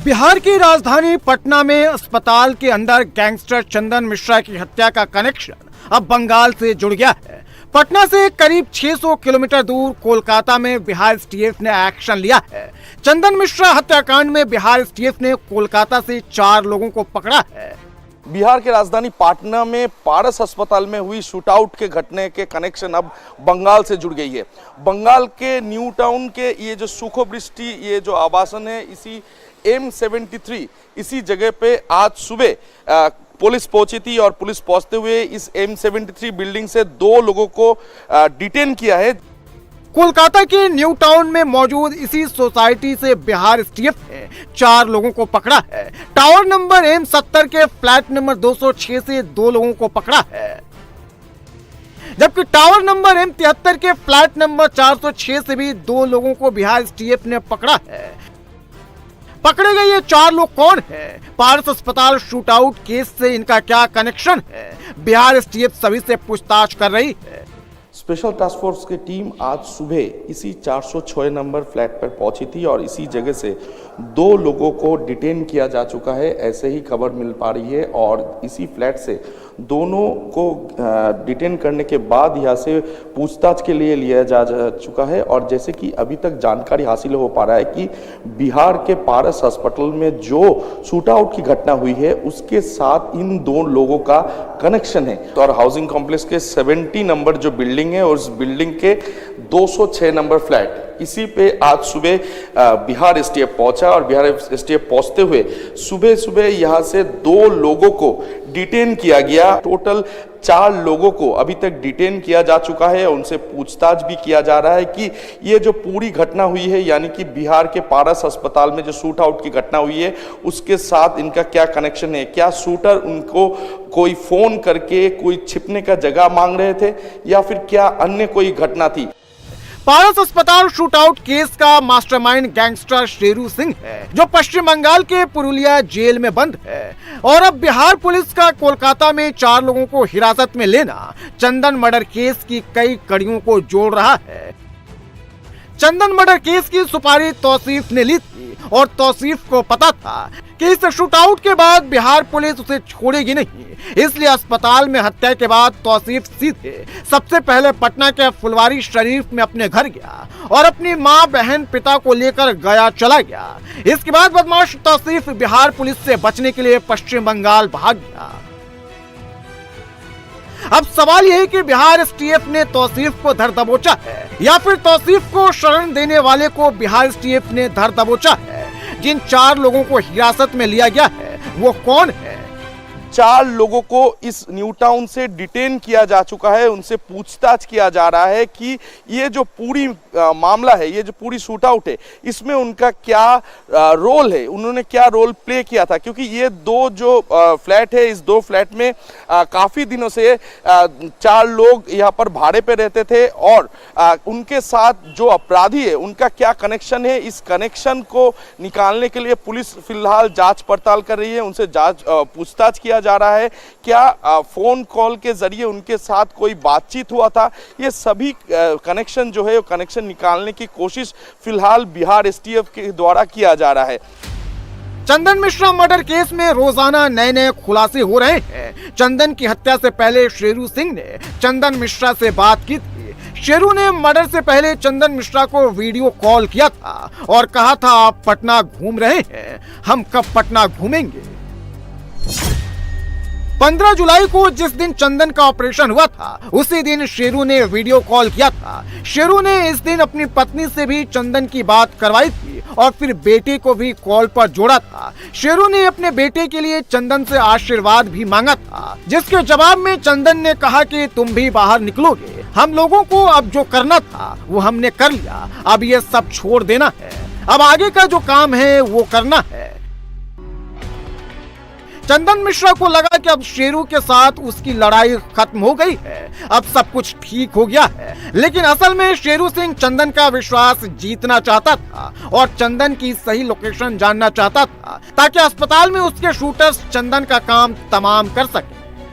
बिहार की राजधानी पटना में अस्पताल के अंदर गैंगस्टर चंदन मिश्रा की हत्या का कनेक्शन अब बंगाल से जुड़ गया है। पटना से करीब 600 किलोमीटर दूर कोलकाता में बिहार एसटीएफ ने एक्शन लिया है। चंदन मिश्रा हत्याकांड में बिहार एसटीएफ ने कोलकाता से 4 लोगों को पकड़ा है। बिहार के राजधानी पटना में पारस अस्पताल में हुई शूटआउट के घटने के कनेक्शन अब बंगाल से जुड़ गई है। बंगाल के न्यू टाउन के ये जो सुखोवृष्टि ये जो आवासन है, इसी M73 इसी जगह पे आज सुबह पुलिस पहुंची थी और पुलिस पहुंचते हुए इस M73 बिल्डिंग से 2 लोगों को डिटेन किया है। कोलकाता के न्यू टाउन में मौजूद इसी सोसाइटी से बिहार एसटीएफ ने 4 लोगों को पकड़ा है। टावर नंबर M70 के फ्लैट नंबर 206 से 2 लोगों को पकड़ा है, जबकि टावर नंबर M73 के फ्लैट नंबर 406 से भी 2 लोगों को बिहार एसटीएफ ने पकड़ा है। पकड़े गए ये 4 लोग कौन हैं? पारस अस्पताल शूटआउट केस से इनका क्या कनेक्शन है? बिहार एसटीएफ सभी से पूछताछ कर रही है। स्पेशल टास्क फोर्स की टीम आज सुबह इसी 406 नंबर फ्लैट पर पहुंची थी और इसी जगह से 2 लोगों को डिटेन किया जा चुका है, ऐसे ही खबर मिल पा रही है। और इसी फ्लैट से दोनों को डिटेन करने के बाद यहाँ से पूछताछ के लिए लिया जा चुका है। और जैसे कि अभी तक जानकारी हासिल हो पा रहा है कि बिहार के पारस अस्पताल में जो शूटआउट की घटना हुई है उसके साथ इन 2 लोगों का कनेक्शन है। तो और हाउसिंग कॉम्प्लेक्स के 70 नंबर जो बिल्डिंग है और उस बिल्डिंग के 206 नंबर फ्लैट, इसी पे आज सुबह बिहार एसटीएफ पहुंचा और बिहार एसटीएफ पहुंचते हुए सुबह सुबह यहां से 2 लोगों को डिटेन किया गया। टोटल 4 लोगों को अभी तक डिटेन किया जा चुका है। उनसे पूछताछ भी किया जा रहा है कि ये जो पूरी घटना हुई है, यानी कि बिहार के पारस अस्पताल में जो शूट आउट की घटना हुई है उसके साथ इनका क्या कनेक्शन है। क्या शूटर उनको कोई फोन करके कोई छिपने का जगह मांग रहे थे या फिर क्या अन्य कोई घटना थी। पारस अस्पताल शूटआउट केस का मास्टरमाइंड गैंगस्टर शेरू सिंह है, जो पश्चिम बंगाल के पुरुलिया जेल में बंद है। और अब बिहार पुलिस का कोलकाता में 4 लोगों को हिरासत में लेना चंदन मर्डर केस की कई कड़ियों को जोड़ रहा है। चंदन मर्डर केस की सुपारी तौसीफ ने ली थी और तौसीफ को पता था कि इस शूटआउट के बाद बिहार पुलिस उसे छोड़ेगी नहीं, इसलिए अस्पताल में हत्या के बाद तौसीफ सीधे सबसे पहले पटना के फुलवारी शरीफ में अपने घर गया और अपनी मां, बहन, पिता को लेकर गया चला गया। इसके बाद बदमाश तौसीफ बिहार पुलिस से बचने के लिए पश्चिम बंगाल भाग गया। अब सवाल यह है कि बिहार एसटीएफ ने तौसीफ को धर दबोचा है या फिर तौसीफ को शरण देने वाले को बिहार एसटीएफ ने धर दबोचा है। जिन 4 लोगों को हिरासत में लिया गया है वो कौन है? 4 लोगों को इस न्यू टाउन से डिटेन किया जा चुका है। उनसे पूछताछ किया जा रहा है कि ये जो पूरी मामला है, ये जो पूरी शूट आउट है, इसमें उनका क्या रोल है, उन्होंने क्या रोल प्ले किया था। क्योंकि ये 2 जो फ्लैट है, इस 2 फ्लैट में काफ़ी दिनों से 4 लोग यहाँ पर भाड़े पे रहते थे और उनके साथ जो अपराधी है उनका क्या कनेक्शन है, इस कनेक्शन को निकालने के लिए पुलिस फिलहाल जांच पड़ताल कर रही है। उनसे पूछताछ किया जा रहा है, क्या फोन कॉल के जरिए उनके साथ कोई बातचीत हुआ था। ये सभी कनेक्शन जो है, कनेक्शन निकालने की कोशिश फिलहाल बिहार एसटीएफ के द्वारा किया जा रहा है। चंदन मिश्रा मर्डर केस में रोजाना नए खुलासे हो रहे हैं। चंदन की हत्या से पहले शेरू सिंह ने चंदन मिश्रा से बात की थी। शेरू ने मर्डर से पहले चंदन मिश्रा को वीडियो कॉल किया था और कहा था, आप पटना घूम रहे हैं, हम कब पटना घूमेंगे। 15 जुलाई को जिस दिन चंदन का ऑपरेशन हुआ था उसी दिन शेरू ने वीडियो कॉल किया था। शेरू ने इस दिन अपनी पत्नी से भी चंदन की बात करवाई थी और फिर बेटे को भी कॉल पर जोड़ा था। शेरू ने अपने बेटे के लिए चंदन से आशीर्वाद भी मांगा था, जिसके जवाब में चंदन ने कहा कि तुम भी बाहर निकलोगे, हम लोगों को अब जो करना था वो हमने कर लिया, अब ये सब छोड़ देना है, अब आगे का जो काम है वो करना है। चंदन मिश्रा को लगा कि अब शेरू के साथ उसकी लड़ाई खत्म हो गई है, अब सब कुछ ठीक हो गया है। लेकिन असल में शेरू सिंह चंदन का विश्वास जीतना चाहता था और चंदन की सही लोकेशन जानना चाहता था ताकि अस्पताल में उसके शूटर्स चंदन का काम तमाम कर सके।